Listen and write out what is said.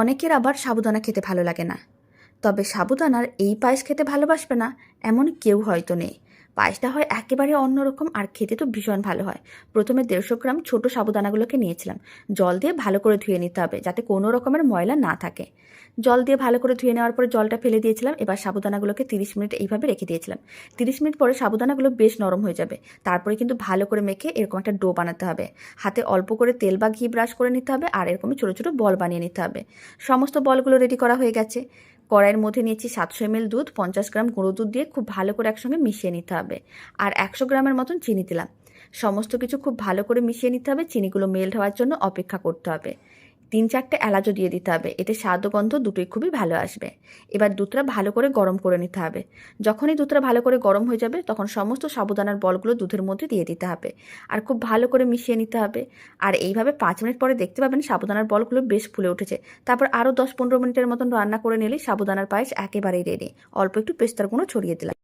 অনেকের আবার সাবুদানা খেতে ভালো লাগে না, তবে সাবুদানার এই পায়েস খেতে ভালোবাসবে না এমন কেউ হয়তো নেই। পায়েসটা হয় একেবারে অন্যরকম, আর খেতে তো ভীষণ ভালো হয়। প্রথমে 150 গ্রাম ছোট সাবুদানাগুলোকে নিয়েছিলাম। জল দিয়ে ভালো করে ধুয়ে নিতে হবে যাতে কোনো রকমের ময়লা না থাকে। জল দিয়ে ভালো করে ধুয়ে নেওয়ার পরে জলটা ফেলে দিয়েছিলাম। এবার সাবুদানাগুলোকে 30 মিনিট এইভাবে রেখে দিয়েছিলাম। 30 মিনিট পরে সাবুদানাগুলো বেশ নরম হয়ে যাবে। তারপরে কিন্তু ভালো করে মেখে এরকম একটা ডো বানাতে হবে। হাতে অল্প করে তেল বা ঘি ব্রাশ করে নিতে হবে, আর এরকমই ছোটো ছোটো বল বানিয়ে নিতে হবে। সমস্ত বলগুলো রেডি করা হয়ে গেছে। কড়াইয়ের মধ্যে নিয়েছি 700 ml দুধ, 50 গ্রাম গুঁড়ো দুধ দিয়ে খুব ভালো করে একসঙ্গে মিশিয়ে নিতে হবে। আর 100 গ্রামের মতন চিনি দিলাম। সমস্ত কিছু খুব ভালো করে মিশিয়ে নিতে হবে। চিনিগুলো মেল্ট হওয়ার জন্য অপেক্ষা করতে হবে। 3-4টে এলাচও দিয়ে দিতে হবে, এতে স্বাদ ও গন্ধ দুটোই খুবই ভালো আসবে। এবার দুধটা ভালো করে গরম করে নিতে হবে। যখনই দুধটা ভালো করে গরম হয়ে যাবে তখন সমস্ত সাবুদানার বলগুলো দুধের মধ্যে দিয়ে দিতে হবে, আর খুব ভালো করে মিশিয়ে নিতে হবে। আর এইভাবে 5 মিনিট পরে দেখতে পাবেন সাবুদানার বলগুলো বেশ ফুলে উঠেছে। তারপর আরও 10-15 মিনিটের মতন রান্না করে নিলেই সাবুদানার পায়েস একেবারেই রেডি। অল্প একটু পেস্তার গুঁড়ো ছড়িয়ে দিলাম।